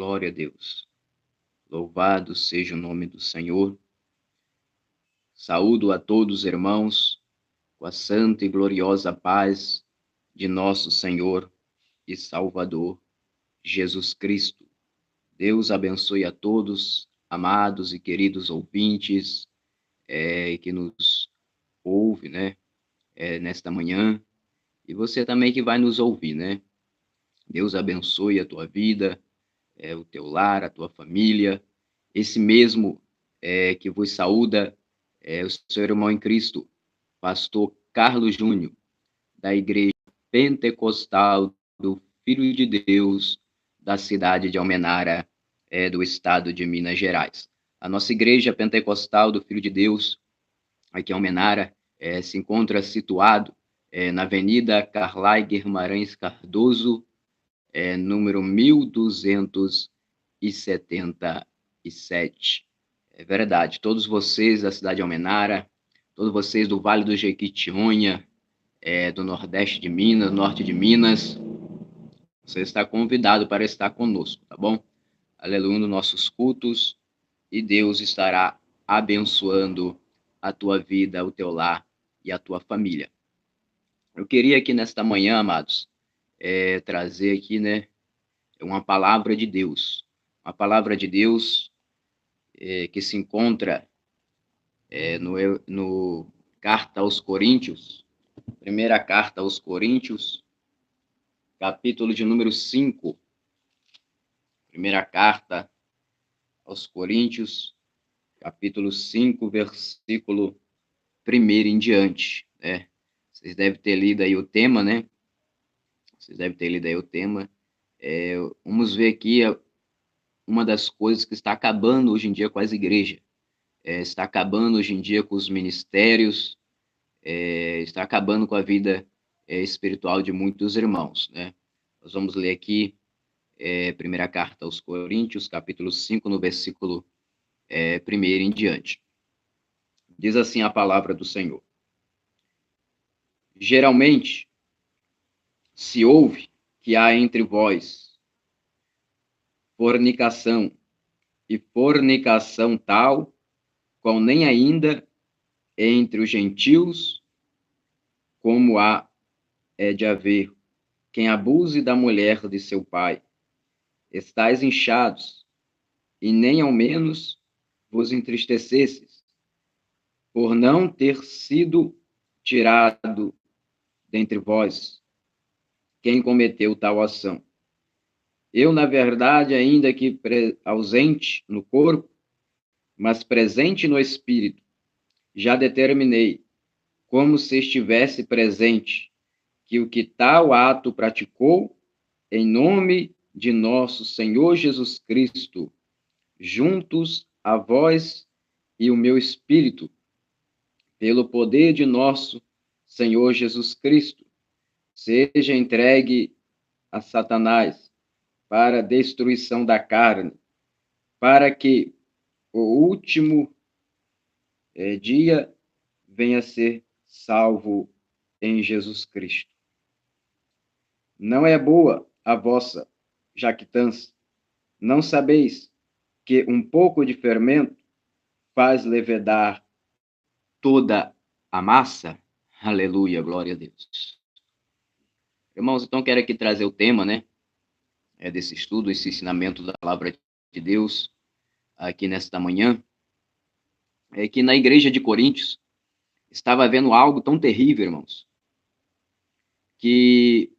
Glória a Deus. Louvado seja o nome do Senhor. Saúdo a todos, irmãos, com a santa e gloriosa paz de nosso Senhor e Salvador, Jesus Cristo. Deus abençoe a todos, amados e queridos ouvintes, que nos ouve, nesta manhã, e você também que vai nos ouvir, né? Deus abençoe a tua vida, o teu lar, a tua família. Esse mesmo que vos saúda é o seu irmão em Cristo, pastor Carlos Júnior, da Igreja Pentecostal do Filho de Deus, da cidade de Almenara, do estado de Minas Gerais. A nossa Igreja Pentecostal do Filho de Deus, aqui em Almenara, se encontra situado na Avenida Carlai Guimarães Cardoso, número 1277. É verdade, todos vocês da cidade de Almenara, todos vocês do Vale do Jequitinhonha, do Nordeste de Minas, Norte de Minas, você está convidado para estar conosco, tá bom? Aleluia, nos nossos cultos, e Deus estará abençoando a tua vida, o teu lar e a tua família. Eu queria aqui nesta manhã, amados, trazer aqui, uma palavra de Deus. Uma palavra de Deus que se encontra no Carta aos Coríntios, primeira carta aos Coríntios, capítulo de número 5. Primeira carta aos Coríntios, capítulo 5, versículo 1 em diante, né? Vocês devem ter lido aí o tema, né? Vamos ver aqui uma das coisas que está acabando hoje em dia com as igrejas. Está acabando hoje em dia com os ministérios, está acabando com a vida espiritual de muitos irmãos, né? Nós vamos ler aqui primeira carta aos Coríntios, capítulo 5, no versículo 1 em diante. Diz assim a palavra do Senhor. Geralmente, se ouve que há entre vós fornicação, e fornicação tal, qual nem ainda entre os gentios, como há de haver quem abuse da mulher de seu pai. Estais inchados, e nem ao menos vos entristecesses, por não ter sido tirado dentre vós quem cometeu tal ação. Eu, na verdade, ainda que ausente no corpo, mas presente no espírito, já determinei, como se estivesse presente, que o que tal ato praticou, em nome de nosso Senhor Jesus Cristo, juntos a vós e o meu espírito, pelo poder de nosso Senhor Jesus Cristo, seja entregue a Satanás para a destruição da carne, para que o último dia venha a ser salvo em Jesus Cristo. Não é boa a vossa jactância. Não sabeis que um pouco de fermento faz levedar toda a massa? Aleluia, glória a Deus. Irmãos, então quero aqui trazer o tema, desse estudo, esse ensinamento da palavra de Deus, aqui nesta manhã, que na igreja de Coríntios estava havendo algo tão terrível, irmãos, que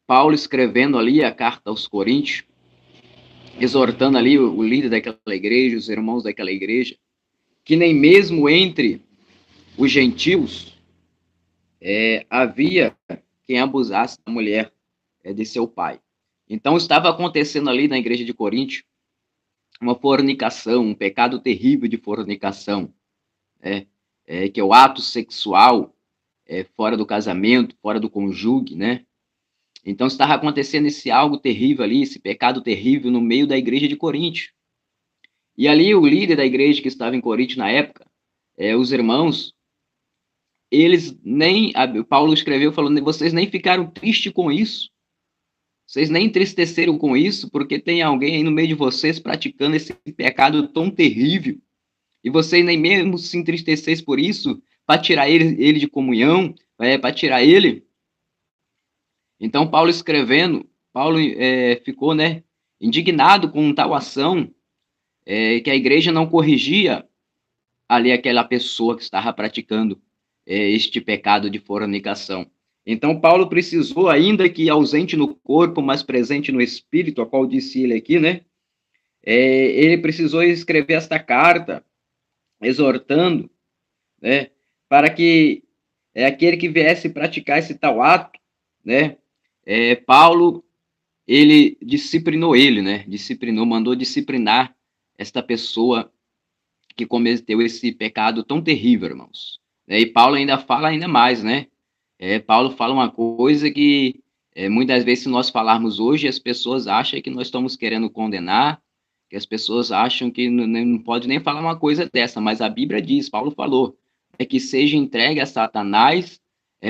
Paulo escrevendo ali a carta aos Coríntios, exortando ali o líder daquela igreja, os irmãos daquela igreja, que nem mesmo entre os gentios havia quem abusasse da mulher de seu pai. Então estava acontecendo ali na igreja de Coríntios uma fornicação, um pecado terrível de fornicação, que é o ato sexual fora do casamento, fora do cônjuge, né? Então estava acontecendo esse algo terrível ali, esse pecado terrível no meio da igreja de Coríntios. E ali o líder da igreja que estava em Coríntios na época, os irmãos, eles nem, Paulo escreveu falando, vocês nem ficaram tristes com isso. Vocês nem entristeceram com isso, porque tem alguém aí no meio de vocês praticando esse pecado tão terrível. E vocês nem mesmo se entristeceis por isso, para tirar ele de comunhão, para tirar ele. Então, Paulo escrevendo, Paulo ficou, né, indignado com tal ação, que a igreja não corrigia ali aquela pessoa que estava praticando este pecado de fornicação. Então, Paulo precisou, ainda que ausente no corpo, mas presente no espírito, a qual disse ele aqui, né? Ele precisou escrever esta carta, exortando, né? Para que aquele que viesse praticar esse tal ato, né? Paulo, ele disciplinou ele, né? Mandou disciplinar esta pessoa que cometeu esse pecado tão terrível, irmãos. E Paulo ainda fala ainda mais, né? Paulo fala uma coisa que muitas vezes, se nós falarmos hoje, as pessoas acham que nós estamos querendo condenar, que as pessoas acham que não pode nem falar uma coisa dessa, mas a Bíblia diz, Paulo falou, que seja entregue a Satanás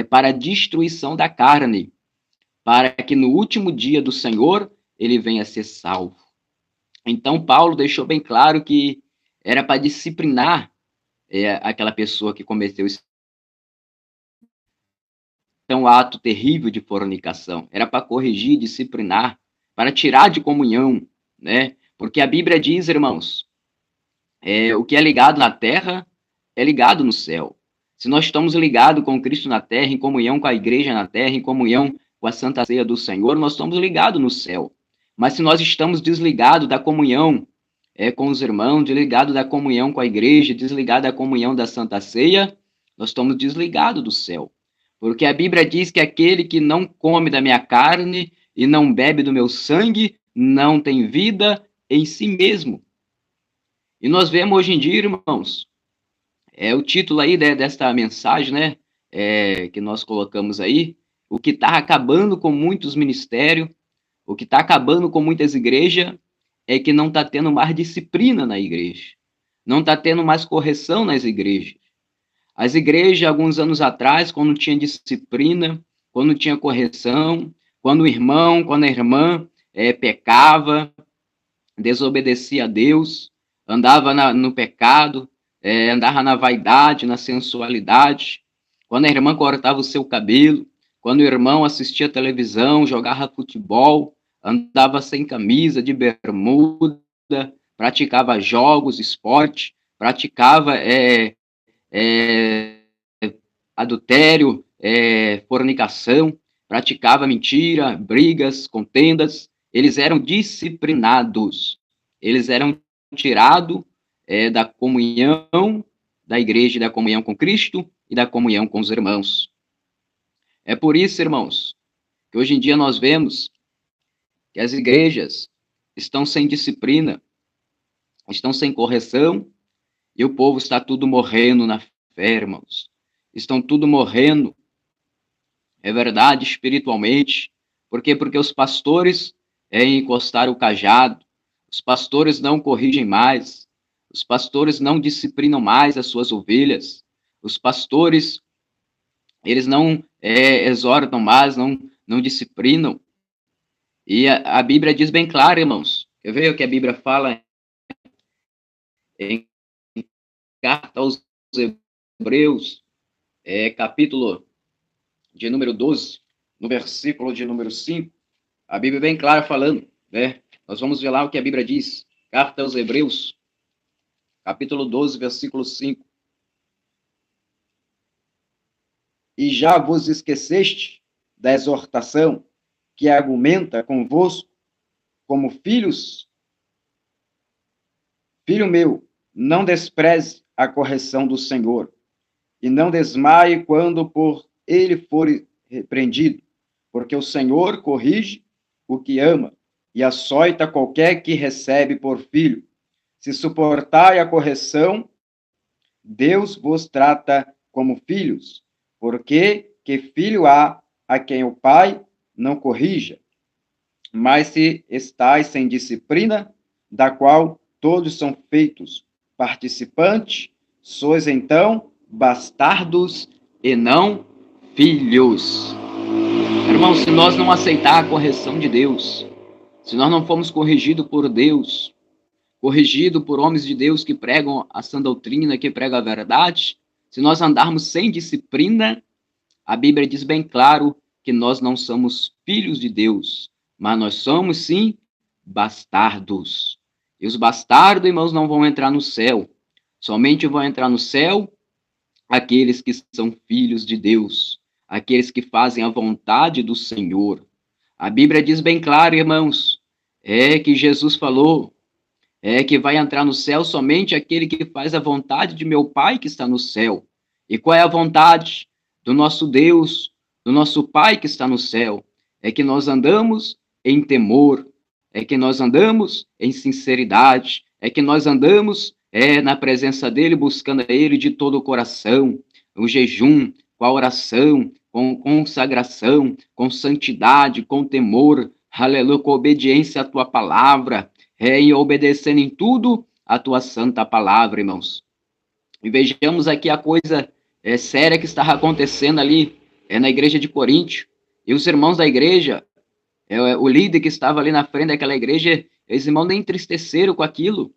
para a destruição da carne, para que no último dia do Senhor ele venha a ser salvo. Então, Paulo deixou bem claro que era para disciplinar aquela pessoa que cometeu esse ato terrível de fornicação. Era para corrigir, disciplinar, para tirar de comunhão, né? Porque a Bíblia diz, irmãos, o que é ligado na terra é ligado no céu. Se nós estamos ligados com Cristo na terra, em comunhão com a igreja na terra, em comunhão com a Santa Ceia do Senhor, nós estamos ligados no céu. Mas se nós estamos desligados da comunhão com os irmãos, desligados da comunhão com a igreja, desligados da comunhão da Santa Ceia, nós estamos desligados do céu. Porque a Bíblia diz que aquele que não come da minha carne e não bebe do meu sangue, não tem vida em si mesmo. E nós vemos hoje em dia, irmãos, o título aí desta mensagem, né, que nós colocamos aí, o que está acabando com muitos ministérios, o que está acabando com muitas igrejas, é que não está tendo mais disciplina na igreja, não está tendo mais correção nas igrejas. As igrejas, alguns anos atrás, quando tinha disciplina, quando tinha correção, quando o irmão, quando a irmã pecava, desobedecia a Deus, andava no pecado, andava na vaidade, na sensualidade, quando a irmã cortava o seu cabelo, quando o irmão assistia televisão, jogava futebol, andava sem camisa, de bermuda, praticava jogos, esporte, praticava adultério, fornicação, praticava mentira, brigas, contendas. Eles eram disciplinados, eles eram tirados da comunhão da igreja, da comunhão com Cristo e da comunhão com os irmãos. É por isso, irmãos, que hoje em dia nós vemos que as igrejas estão sem disciplina, estão sem correção, e o povo está tudo morrendo na fé, irmãos. Estão tudo morrendo, é verdade, espiritualmente. Por quê? Porque os pastores encostaram o cajado, os pastores não corrigem mais, os pastores não disciplinam mais as suas ovelhas, os pastores, eles não exortam mais, não disciplinam. E a Bíblia diz bem claro, irmãos. Quer ver o que a Bíblia fala em carta aos Hebreus, capítulo de número 12, no versículo de número 5, a Bíblia é bem clara falando, né? Nós vamos ver lá o que a Bíblia diz. Carta aos Hebreus, capítulo 12, versículo 5. E já vos esqueceste da exortação que argumenta convosco como filhos? Filho meu, não despreze a correção do Senhor, e não desmaie quando por ele for repreendido, porque o Senhor corrige o que ama, e açoita qualquer que recebe por filho. Se suportai a correção, Deus vos trata como filhos, porque que filho há a quem o pai não corrija? Mas se estais sem disciplina, da qual todos são feitos participantes, sois então bastardos e não filhos. Irmão, se nós não aceitar a correção de Deus, se nós não formos corrigidos por Deus, corrigidos por homens de Deus que pregam a sã doutrina, que pregam a verdade, se nós andarmos sem disciplina, a Bíblia diz bem claro que nós não somos filhos de Deus, mas nós somos, sim, bastardos. E os bastardos, irmãos, não vão entrar no céu. Somente vão entrar no céu aqueles que são filhos de Deus, aqueles que fazem a vontade do Senhor. A Bíblia diz bem claro, irmãos, que Jesus falou, que vai entrar no céu somente aquele que faz a vontade de meu Pai que está no céu. E qual é a vontade do nosso Deus, do nosso Pai que está no céu? É que nós andamos em temor, é que nós andamos em sinceridade, é que nós andamos na presença dele, buscando a ele de todo o coração, o jejum, com a oração, com consagração, com santidade, com temor, aleluia, com obediência à tua palavra, e obedecendo em tudo a tua santa palavra, irmãos. E vejamos aqui a coisa séria que estava acontecendo ali na igreja de Coríntio. E os irmãos da igreja, o líder que estava ali na frente daquela igreja, os irmãos nem entristeceram com aquilo.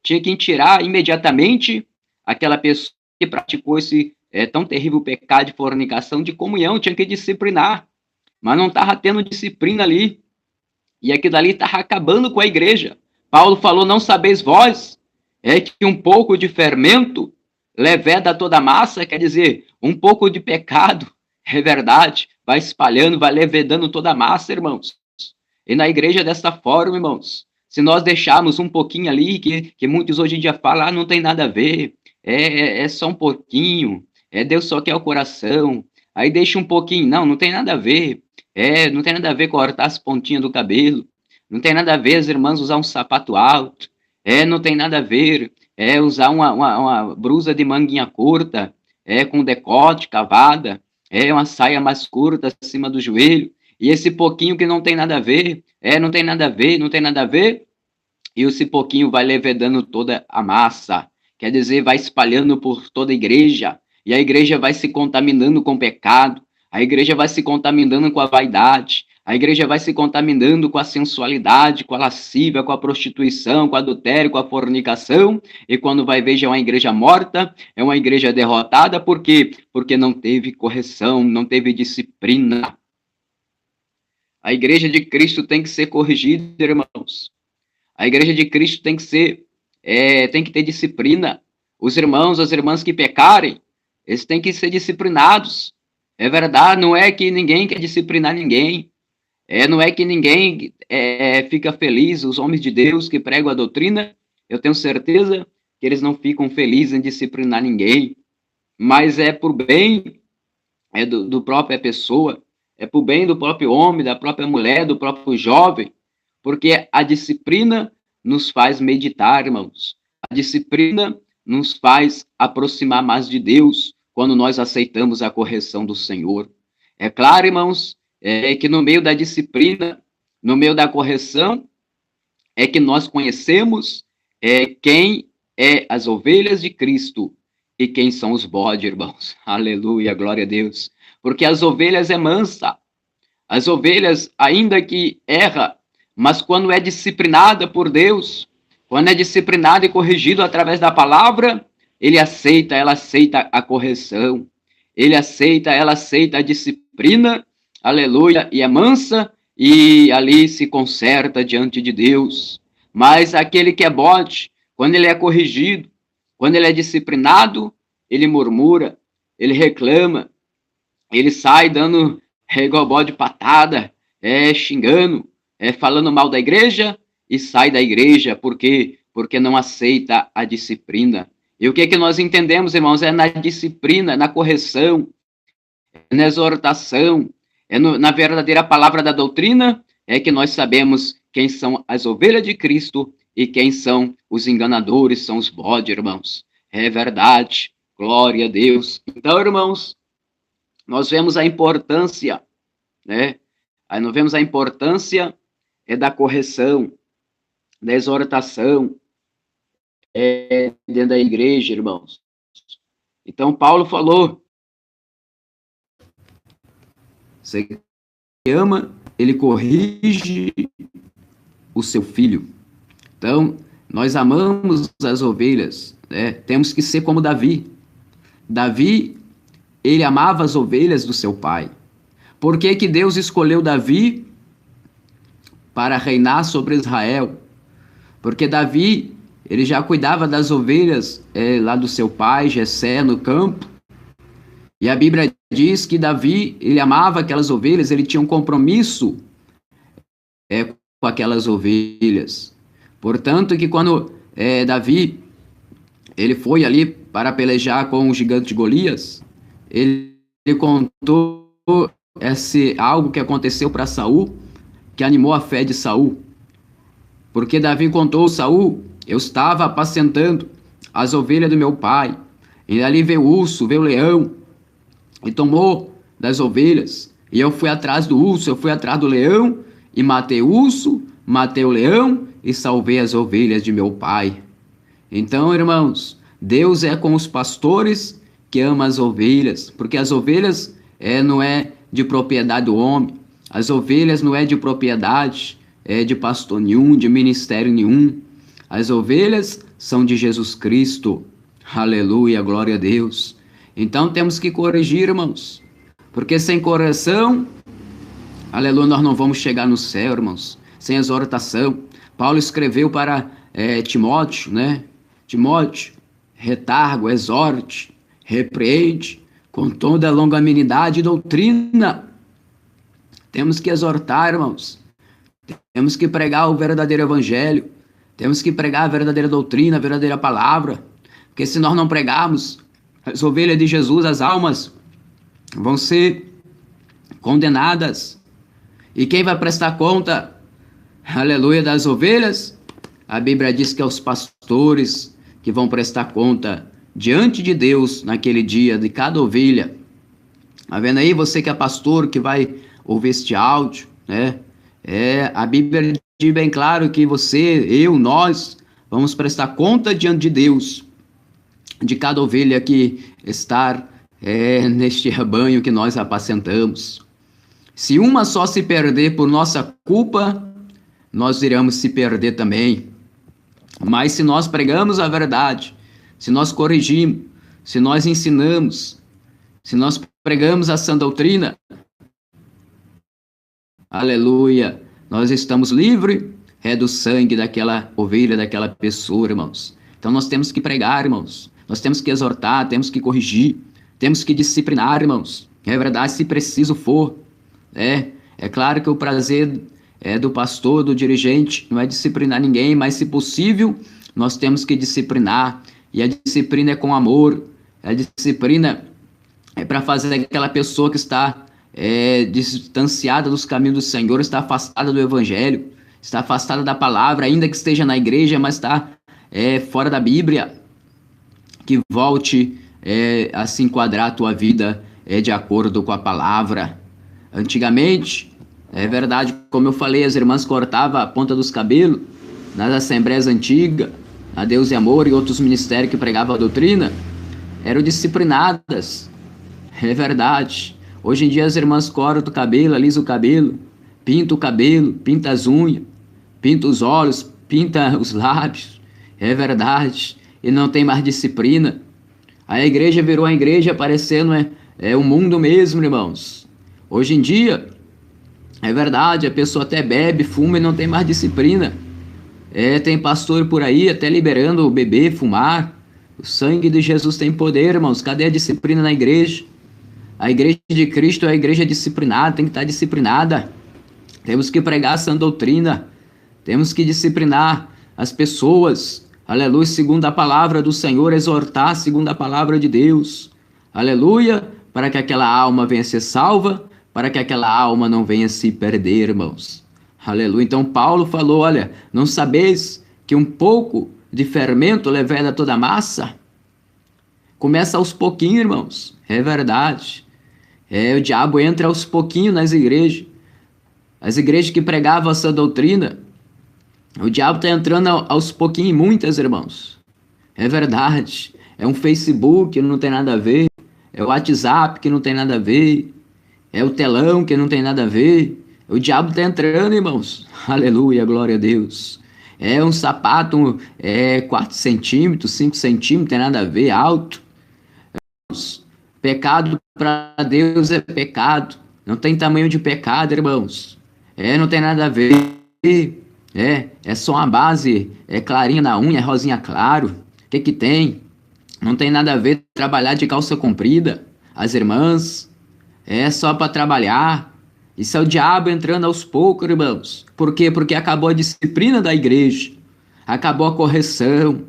Tinha que tirar imediatamente aquela pessoa que praticou esse tão terrível pecado de fornicação, de comunhão, tinha que disciplinar. Mas não estava tendo disciplina ali. E aquilo ali estava acabando com a igreja. Paulo falou, não sabeis vós, que um pouco de fermento leveda toda a massa, quer dizer, um pouco de pecado, é verdade, vai espalhando, vai levedando toda a massa, irmãos. E na igreja dessa forma, irmãos, se nós deixarmos um pouquinho ali, que muitos hoje em dia falam, não tem nada a ver, é só um pouquinho, Deus só quer o coração, aí deixa um pouquinho, não tem nada a ver, não tem nada a ver cortar as pontinhas do cabelo, não tem nada a ver as irmãs usar um sapato alto, não tem nada a ver usar uma blusa de manguinha curta, com decote, cavada, uma saia mais curta acima do joelho, e esse pouquinho que não tem nada a ver, não tem nada a ver, não tem nada a ver, e esse pouquinho vai levedando toda a massa, quer dizer, vai espalhando por toda a igreja, e a igreja vai se contaminando com o pecado, a igreja vai se contaminando com a vaidade, a igreja vai se contaminando com a sensualidade, com a lascívia, com a prostituição, com o adultério, com a fornicação, e quando vai ver já é uma igreja morta, é uma igreja derrotada, por quê? Porque não teve correção, não teve disciplina. A igreja de Cristo tem que ser corrigida, irmãos. A igreja de Cristo tem que ser, tem que ter disciplina. Os irmãos, as irmãs que pecarem, eles têm que ser disciplinados. É verdade, não é que ninguém quer disciplinar ninguém. Não é que ninguém fica feliz. Os homens de Deus que pregam a doutrina, eu tenho certeza que eles não ficam felizes em disciplinar ninguém. Mas é por bem do própria pessoa, é por bem do próprio homem, da própria mulher, do próprio jovem, porque a disciplina nos faz meditar, irmãos. A disciplina nos faz aproximar mais de Deus quando nós aceitamos a correção do Senhor. É claro, irmãos, que no meio da disciplina, no meio da correção, é que nós conhecemos quem é as ovelhas de Cristo e quem são os bodes, irmãos. Aleluia, glória a Deus. Porque as ovelhas é mansa. As ovelhas, ainda que erra, mas quando é disciplinada por Deus, quando é disciplinada e corrigido através da palavra, ela aceita a correção. Ela aceita a disciplina, aleluia, e é mansa, e ali se conserta diante de Deus. Mas aquele que é bode, quando ele é corrigido, quando ele é disciplinado, ele murmura, ele reclama, ele sai dando igual bode patada, xingando, falando mal da igreja e sai da igreja. Por quê? Porque não aceita a disciplina. E o que nós entendemos, irmãos, é na disciplina, na correção, na exortação, na verdadeira palavra da doutrina, que nós sabemos quem são as ovelhas de Cristo e quem são os enganadores, são os bodes, irmãos. É verdade, glória a Deus. Então, irmãos, nós vemos a importância, Aí nós vemos a importância da correção, da exortação dentro da igreja, irmãos. Então, Paulo falou, ama, ele corrige o seu filho. Então, nós amamos as ovelhas, né? Temos que ser como Davi. Davi, ele amava as ovelhas do seu pai. Por que que Deus escolheu Davi para reinar sobre Israel? Porque Davi, ele já cuidava das ovelhas lá do seu pai, Jessé, no campo. E a Bíblia diz que Davi, ele amava aquelas ovelhas, ele tinha um compromisso com aquelas ovelhas. Portanto, que quando Davi, ele foi ali para pelejar com o gigante Golias, ele contou algo que aconteceu para Saul, que animou a fé de Saul. Porque Davi contou a Saul: eu estava apacentando as ovelhas do meu pai, e ali veio o urso, veio o leão, e tomou das ovelhas. E eu fui atrás do urso, eu fui atrás do leão, e matei o urso, matei o leão, e salvei as ovelhas de meu pai. Então, irmãos, Deus é com os pastores que ama as ovelhas, porque as ovelhas não é de propriedade do homem, as ovelhas não é de propriedade de pastor nenhum, de ministério nenhum. As ovelhas são de Jesus Cristo. Aleluia, glória a Deus. Então temos que corrigir, irmãos, porque sem correção, aleluia, nós não vamos chegar no céu, irmãos, sem exortação. Paulo escreveu para Timóteo, né? Timóteo, retargo, exorte, repreende com toda a longanimidade e doutrina. Temos que exortar, irmãos. Temos que pregar o verdadeiro evangelho. Temos que pregar a verdadeira doutrina, a verdadeira palavra. Porque se nós não pregarmos, as ovelhas de Jesus, as almas, vão ser condenadas. E quem vai prestar conta, aleluia, das ovelhas? A Bíblia diz que é os pastores que vão prestar conta diante de Deus naquele dia de cada ovelha. Tá vendo aí? Você que é pastor, que vai ouvir este áudio, né? A Bíblia diz bem claro que você, eu, nós, vamos prestar conta diante de Deus de cada ovelha que está neste rebanho que nós apacentamos. Se uma só se perder por nossa culpa, nós iremos se perder também. Mas se nós pregamos a verdade, se nós corrigimos, se nós ensinamos, se nós pregamos a sã doutrina, aleluia, nós estamos livres do sangue daquela ovelha, daquela pessoa, irmãos. Então nós temos que pregar, irmãos. Nós temos que exortar, temos que corrigir, temos que disciplinar, irmãos. É verdade, se preciso for. É claro que o prazer do pastor, do dirigente, não é disciplinar ninguém, mas se possível, nós temos que disciplinar. E a disciplina é com amor. A disciplina é para fazer aquela pessoa que está distanciada dos caminhos do Senhor, está afastada do Evangelho, está afastada da palavra, ainda que esteja na igreja, mas está fora da Bíblia, que volte a se enquadrar a tua vida de acordo com a palavra. Antigamente, é verdade, como eu falei, as irmãs cortavam a ponta dos cabelos nas assembleias antigas, a Deus e Amor e outros ministérios que pregavam a doutrina, eram disciplinadas. É verdade. Hoje em dia as irmãs cortam o cabelo, alisam o cabelo, pintam o cabelo, pintam as unhas, pintam os olhos, pintam os lábios. É verdade. E não tem mais disciplina. A igreja virou a igreja parecendo o mundo mesmo, irmãos. Hoje em dia, é verdade, a pessoa até bebe, fuma e não tem mais disciplina. Tem pastor por aí até liberando o bebê fumar. O sangue de Jesus tem poder, irmãos. Cadê a disciplina na igreja? A igreja de Cristo é a igreja disciplinada, tem que estar disciplinada. Temos que pregar a sã doutrina. Temos que disciplinar as pessoas. Aleluia, segundo a palavra do Senhor, exortar segundo a palavra de Deus. Aleluia, para que aquela alma venha ser salva, para que aquela alma não venha se perder, irmãos. Aleluia. Então Paulo falou, olha, não sabeis que um pouco de fermento leveda toda a massa? Começa aos pouquinhos, irmãos. É verdade. O diabo entra aos pouquinhos nas igrejas. As igrejas que pregavam essa doutrina, o diabo está entrando aos pouquinhos em muitas, irmãos. É verdade. É um Facebook que não tem nada a ver. É o WhatsApp que não tem nada a ver. É o telão que não tem nada a ver. O diabo está entrando, irmãos. Aleluia, glória a Deus. É um sapato 4 centímetros, 5 centímetros, tem nada a ver, alto. Pecado para Deus é pecado. Não tem tamanho de pecado, irmãos. Não tem nada a ver. É só uma base, clarinha na unha, rosinha claro. O que que tem? Não tem nada a ver trabalhar de calça comprida. As irmãs, só para trabalhar. Isso é o diabo entrando aos poucos, irmãos. Por quê? Porque acabou a disciplina da igreja. Acabou a correção.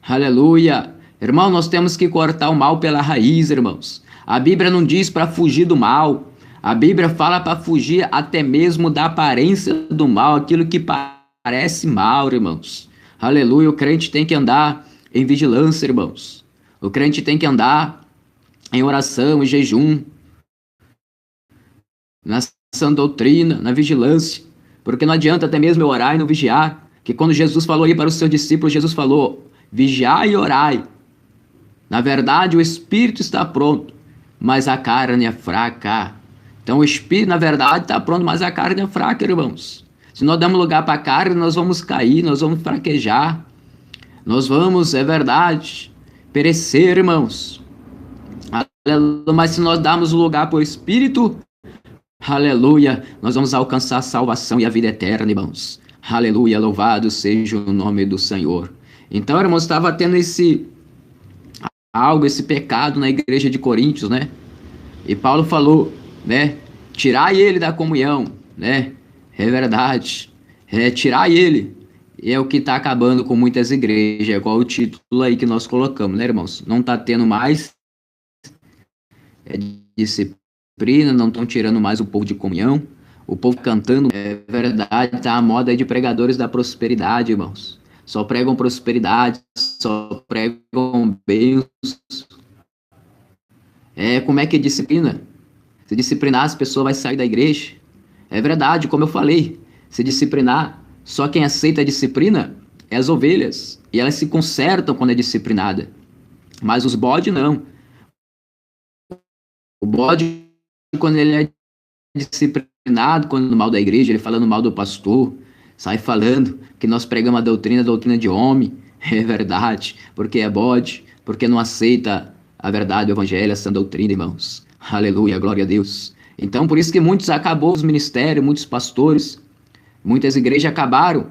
Aleluia. Irmão, nós temos que cortar o mal pela raiz, irmãos. A Bíblia não diz para fugir do mal. A Bíblia fala para fugir até mesmo da aparência do mal, aquilo que parece mal, irmãos. Aleluia. O crente tem que andar em vigilância, irmãos. O crente tem que andar em oração, em jejum, na sã doutrina, na vigilância. Porque não adianta até mesmo eu orar e não vigiar. Que quando Jesus falou aí para os seus discípulos, Jesus falou: vigiai e orai. Na verdade, o espírito está pronto, mas a carne é fraca. Então o espírito, na verdade, está pronto, mas a carne é fraca, irmãos. Se nós damos lugar para a carne, nós vamos cair, nós vamos fraquejar. Nós vamos, é verdade, perecer, irmãos. Mas se nós darmos lugar para o espírito, aleluia, nós vamos alcançar a salvação e a vida eterna, irmãos. Aleluia, louvado seja o nome do Senhor. Então, irmãos, estava tendo esse pecado na igreja de Coríntios, né? E Paulo falou, né? Tirai ele da comunhão, né? É verdade. Tirai ele. E é o que está acabando com muitas igrejas, é igual o título aí que nós colocamos, né, irmãos? Não está tendo mais disciplina, não estão tirando mais o povo de comunhão, o povo cantando, é verdade, tá a moda aí de pregadores da prosperidade, irmãos. Só pregam prosperidade, só pregam bênçãos. Como é que é disciplina? Se disciplinar, as pessoas vão sair da igreja. É verdade, como eu falei, se disciplinar, só quem aceita a disciplina é as ovelhas. E elas se consertam quando é disciplinada. Mas os bodes não. O bode, quando ele é disciplinado, quando no mal da igreja, ele falando mal do pastor, sai falando que nós pregamos a doutrina de homem. É verdade, porque é bode, porque não aceita a verdade, o evangelho, essa doutrina, irmãos. Aleluia, glória a Deus. Então, por isso que muitos acabou os ministérios, muitos pastores, muitas igrejas acabaram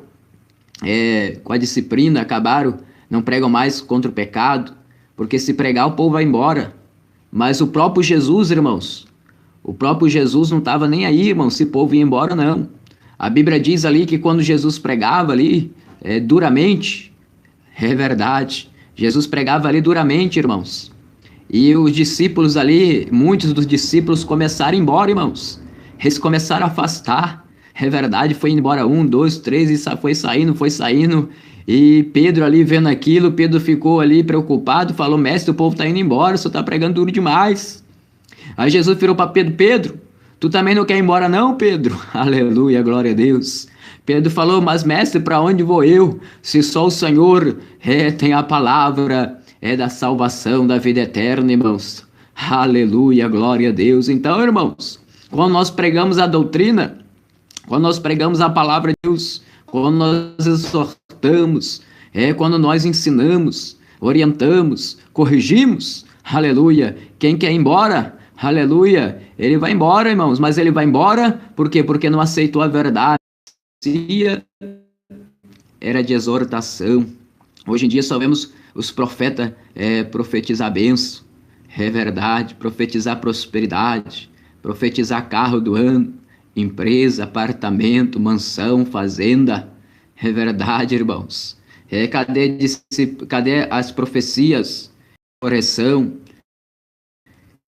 com a disciplina, acabaram, não pregam mais contra o pecado, porque se pregar o povo vai embora. Mas o próprio Jesus, irmãos, o próprio Jesus não estava nem aí, irmãos, se o povo ia embora, não. A Bíblia diz ali que quando Jesus pregava ali, duramente, é verdade, Jesus pregava ali duramente, irmãos. E os discípulos ali, muitos dos discípulos começaram a ir embora, irmãos. Eles começaram a afastar. É verdade, foi embora 1, 2, 3 e foi saindo. E Pedro ali vendo aquilo, Pedro ficou ali preocupado, falou: mestre, o povo está indo embora, o senhor está pregando duro demais. Aí Jesus virou para Pedro: Pedro, tu também não quer ir embora não, Pedro? Aleluia, glória a Deus. Pedro falou: mas mestre, para onde vou eu? Se só o Senhor tem a palavra da salvação, da vida eterna, irmãos. Aleluia, glória a Deus. Então, irmãos, quando nós pregamos a doutrina, quando nós pregamos a palavra de Deus, quando nós exortamos, quando nós ensinamos, orientamos, corrigimos, aleluia. Quem quer ir embora, aleluia, ele vai embora, irmãos, mas ele vai embora, por quê? Porque não aceitou a verdade. Era de exortação. Hoje em dia só vemos os profetas profetizar bênção, é verdade, profetizar prosperidade, profetizar carro do ano, empresa, apartamento, mansão, fazenda. É verdade, irmãos. Cadê as profecias? Correção.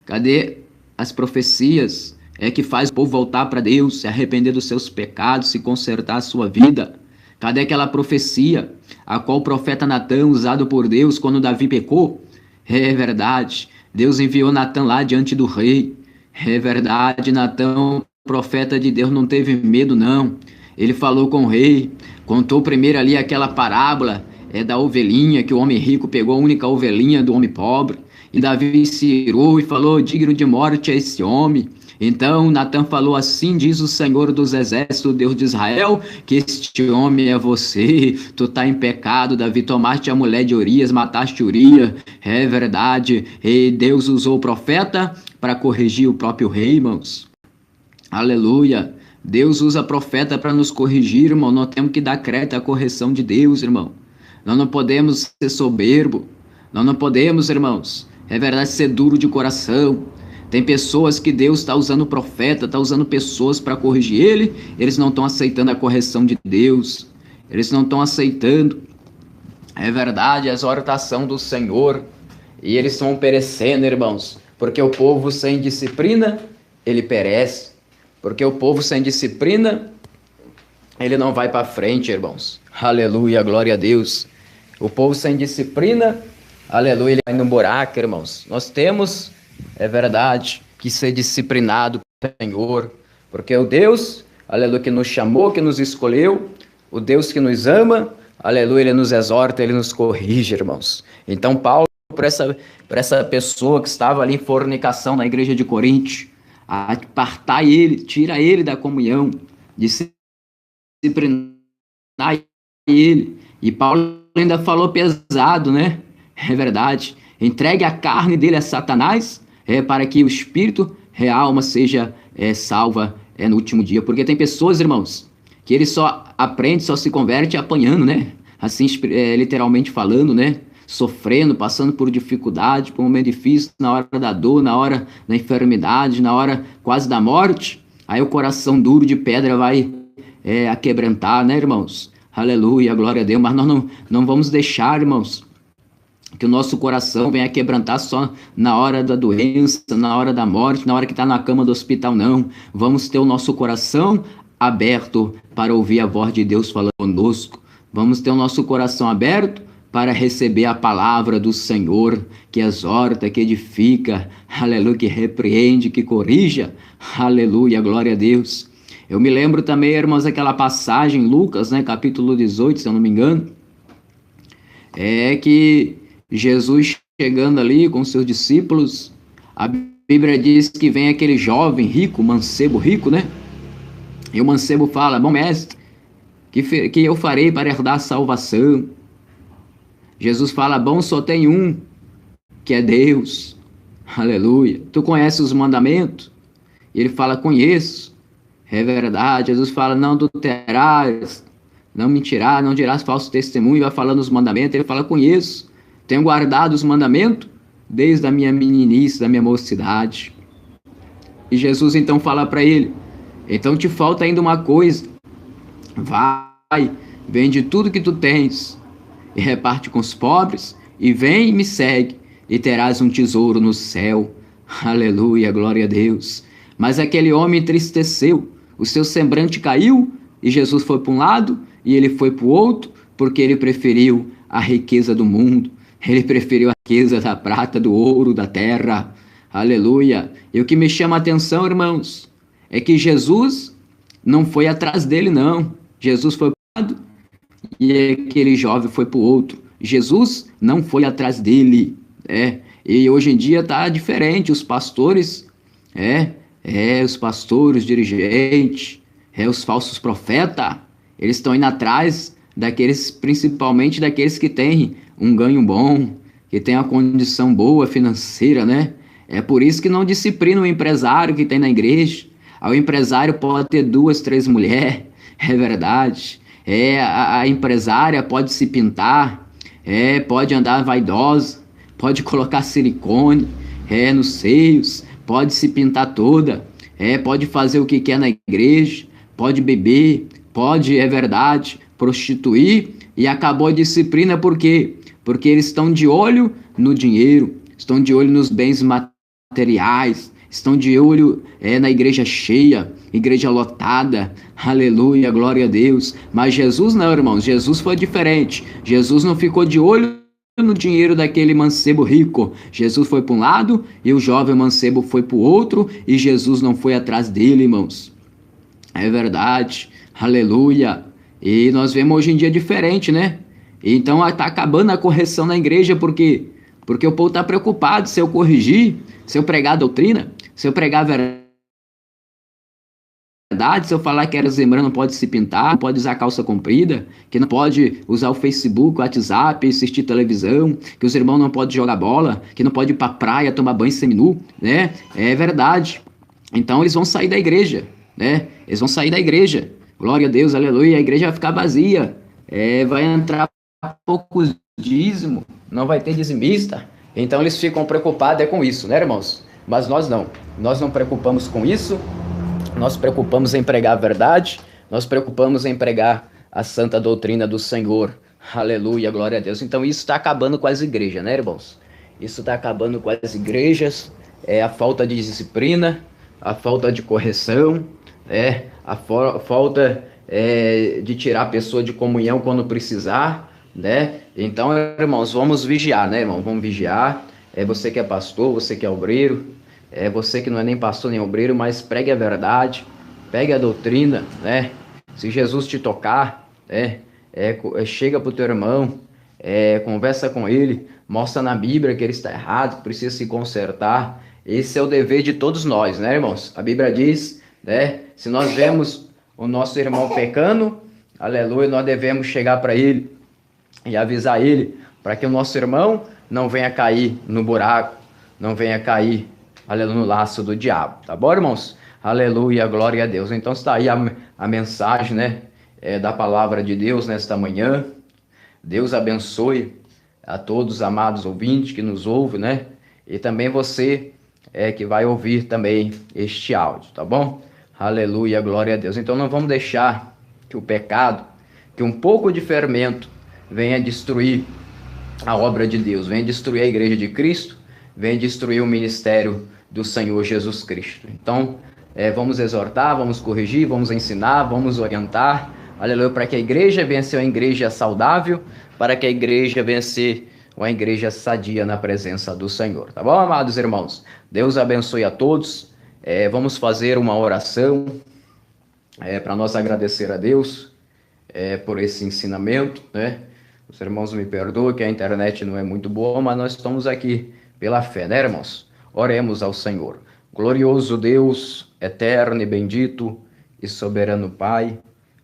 Cadê as profecias que faz o povo voltar para Deus, se arrepender dos seus pecados, se consertar a sua vida? Cadê aquela profecia a qual o profeta Natã, usado por Deus quando Davi pecou? É verdade. Deus enviou Natã lá diante do rei. É verdade, Natã, profeta de Deus, não teve medo, não. Ele falou com o rei, contou primeiro ali aquela parábola da ovelhinha, que o homem rico pegou a única ovelhinha do homem pobre, E Davi se irou e falou: digno de morte é esse homem. Então Natã falou: assim diz o Senhor dos Exércitos, o Deus de Israel, que este homem é você. Tu tá em pecado, Davi, tomaste a mulher de Urias, mataste Urias. É verdade. E Deus usou o profeta para corrigir o próprio rei, irmãos. Aleluia. Deus usa profeta para nos corrigir, irmão. Nós temos que dar crédito à correção de Deus, irmão. Nós não podemos ser soberbo. Nós não podemos, irmãos, é verdade, ser duro de coração. Tem pessoas que Deus está usando profeta, está usando pessoas para corrigir eles não estão aceitando a correção de Deus. Eles não estão aceitando, é verdade, a exortação do Senhor. E eles estão perecendo, irmãos. Porque o povo sem disciplina, ele perece. Porque o povo sem disciplina, ele não vai para frente, irmãos. Aleluia, glória a Deus. O povo sem disciplina, aleluia, ele vai no buraco, irmãos. Nós temos, é verdade, que ser disciplinado pelo Senhor. Porque o Deus, aleluia, que nos chamou, que nos escolheu, o Deus que nos ama, aleluia, ele nos exorta, ele nos corrige, irmãos. Então Paulo, para essa pessoa que estava ali em fornicação na igreja de Corinto, apartar ele, tira ele da comunhão, disciplinar ele. E Paulo ainda falou pesado, né? É verdade. Entregue a carne dele a Satanás, para que o espírito e a alma seja salva no último dia. Porque tem pessoas, irmãos, que ele só aprende, só se converte apanhando, né? Assim, literalmente falando, né? Sofrendo, passando por dificuldade, por um momento difícil, na hora da dor, na hora da enfermidade, na hora quase da morte. Aí o coração duro de pedra vai aquebrantar, né, irmãos? Aleluia, glória a Deus. Mas nós não vamos deixar, irmãos, que o nosso coração venha quebrantar só na hora da doença, na hora da morte, na hora que está na cama do hospital, não. Vamos ter o nosso coração aberto para ouvir a voz de Deus falando conosco. Vamos ter o nosso coração aberto para receber a palavra do Senhor, que exorta, que edifica, aleluia, que repreende, que corrija, aleluia, glória a Deus. Eu me lembro também, irmãos, aquela passagem em Lucas, né, capítulo 18, se eu não me engano, que Jesus chegando ali com seus discípulos, a Bíblia diz que vem aquele jovem rico, mancebo rico, né? E o mancebo fala: bom mestre, que eu farei para herdar a salvação? Jesus fala: bom, só tem um, que é Deus. Aleluia. Tu conheces os mandamentos? E ele fala: conheço. É verdade. Jesus fala: não adulterarás, não mentirás, não dirás falso testemunho. Vai falando os mandamentos. Ele fala: conheço. Tenho guardado os mandamentos desde a minha meninice, da minha mocidade. E Jesus então fala para ele: então te falta ainda uma coisa. Vai, vende tudo que tu tens e reparte com os pobres, e vem e me segue, e terás um tesouro no céu. Aleluia, glória a Deus. Mas aquele homem entristeceu, o seu semblante caiu, e Jesus foi para um lado, e ele foi para o outro, porque ele preferiu a riqueza do mundo, ele preferiu a riqueza da prata, do ouro, da terra. Aleluia. E o que me chama a atenção, irmãos, é que Jesus não foi atrás dele, não. Jesus foi para um lado, e aquele jovem foi para o outro. Jesus não foi atrás dele. E hoje em dia está diferente. Os pastores, os pastores, dirigentes, os falsos profetas, eles estão indo atrás daqueles, principalmente daqueles que têm um ganho bom, que têm uma condição boa financeira, né? É por isso que não disciplina o empresário que tem na igreja. O empresário pode ter 2, 3 mulheres, é verdade. A empresária pode se pintar, pode andar vaidosa, pode colocar silicone nos seios, pode se pintar toda, pode fazer o que quer na igreja, pode beber, pode, é verdade, prostituir, e acabou a disciplina. Por quê? Porque eles estão de olho no dinheiro, estão de olho nos bens materiais, estão de olho na igreja cheia, igreja lotada, aleluia, glória a Deus. Mas Jesus não, irmãos, Jesus foi diferente. Jesus não ficou de olho no dinheiro daquele mancebo rico. Jesus foi para um lado e o jovem mancebo foi para o outro, e Jesus não foi atrás dele, irmãos. É verdade, aleluia. E nós vemos hoje em dia diferente, né? Então está acabando a correção na igreja, por quê? Porque o povo está preocupado se eu corrigir, se eu pregar a doutrina, se eu pregar a verdade, se eu falar que Erzimran não pode se pintar, não pode usar calça comprida, que não pode usar o Facebook, o WhatsApp, assistir televisão, que os irmãos não podem jogar bola, que não pode ir pra praia tomar banho seminu, né? É verdade. Então eles vão sair da igreja, né? Eles vão sair da igreja. Glória a Deus, aleluia. A igreja vai ficar vazia. Vai entrar pouco dízimo, não vai ter dizimista. Então eles ficam preocupados com isso, né, irmãos? Mas nós não. Nós não preocupamos com isso. Nós preocupamos em pregar a verdade, nós preocupamos em pregar a santa doutrina do Senhor. Aleluia, glória a Deus. Então isso está acabando com as igrejas, né, irmãos? Isso está acabando com as igrejas, a falta de disciplina, a falta de correção, a falta de tirar a pessoa de comunhão quando precisar, né? Então, irmãos, vamos vigiar, né, irmão? Vamos vigiar. Você que é pastor, você que é obreiro, você que não é nem pastor nem obreiro, mas pregue a verdade, pegue a doutrina, né? Se Jesus te tocar, chega pro teu irmão, conversa com ele, mostra na Bíblia que ele está errado, que precisa se consertar. Esse é o dever de todos nós, né, irmãos? A Bíblia diz, né? Se nós vemos o nosso irmão pecando, aleluia, nós devemos chegar para ele e avisar ele, para que o nosso irmão não venha cair no buraco, não venha cair, aleluia, no laço do diabo, tá bom, irmãos? Aleluia, glória a Deus. Então está aí a mensagem, né, da palavra de Deus nesta manhã. Deus abençoe a todos os amados ouvintes que nos ouvem, né, e também você que vai ouvir também este áudio, tá bom? Aleluia, glória a Deus. Então não vamos deixar que o pecado, que um pouco de fermento venha destruir a obra de Deus, venha destruir a igreja de Cristo, venha destruir o ministério do Senhor Jesus Cristo. Então, vamos exortar, vamos corrigir, vamos ensinar, vamos orientar, aleluia, para que a igreja venha ser uma igreja saudável, para que a igreja venha ser uma igreja sadia na presença do Senhor. Tá bom, amados irmãos? Deus abençoe a todos. Vamos fazer uma oração para nós agradecer a Deus por esse ensinamento, né? Os irmãos me perdoem que a internet não é muito boa, mas nós estamos aqui pela fé, né, irmãos? Oremos ao Senhor. Glorioso Deus, eterno e bendito e soberano Pai,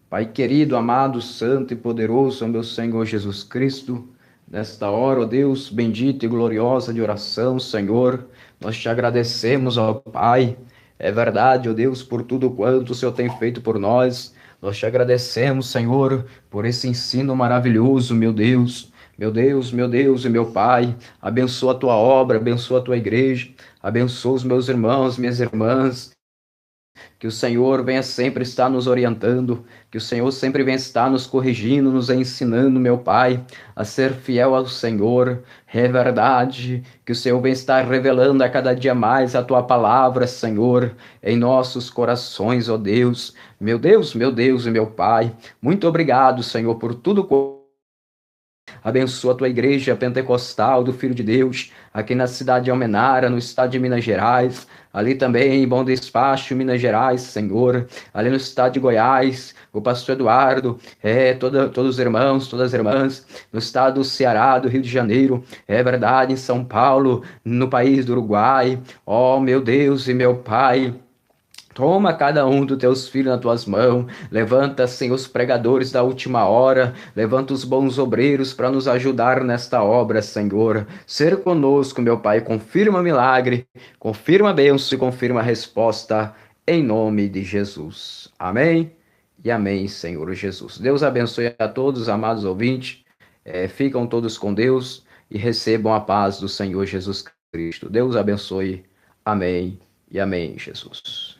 Pai querido, amado, santo e poderoso, meu Senhor Jesus Cristo, nesta hora, ó Deus, bendita e gloriosa de oração, Senhor, nós te agradecemos, ó Pai, é verdade, ó Deus, por tudo quanto o Senhor tem feito por nós. Nós te agradecemos, Senhor, por esse ensino maravilhoso, meu Deus. Meu Deus, meu Deus e meu Pai, abençoa a tua obra, abençoa a tua igreja, abençoa os meus irmãos, minhas irmãs. Que o Senhor venha sempre estar nos orientando, que o Senhor sempre venha estar nos corrigindo, nos ensinando, meu Pai, a ser fiel ao Senhor. É verdade que o Senhor venha estar revelando a cada dia mais a Tua palavra, Senhor, em nossos corações, ó Deus. Meu Deus e meu Pai, muito obrigado, Senhor, por tudo. Abençoa a tua igreja pentecostal do Filho de Deus, aqui na cidade de Almenara, no estado de Minas Gerais, ali também em Bom Despacho, Minas Gerais, Senhor, ali no estado de Goiás, o pastor Eduardo, todos os irmãos, todas as irmãs, no estado do Ceará, do Rio de Janeiro, é verdade, em São Paulo, no país do Uruguai, ó meu Deus e meu Pai. Toma cada um dos teus filhos nas tuas mãos, levanta, Senhor, os pregadores da última hora, levanta os bons obreiros para nos ajudar nesta obra, Senhor. Ser conosco, meu Pai, confirma milagre, confirma a bênção e confirma a resposta, em nome de Jesus. Amém e amém, Senhor Jesus. Deus abençoe a todos, amados ouvintes, ficam todos com Deus e recebam a paz do Senhor Jesus Cristo. Deus abençoe, amém e amém, Jesus.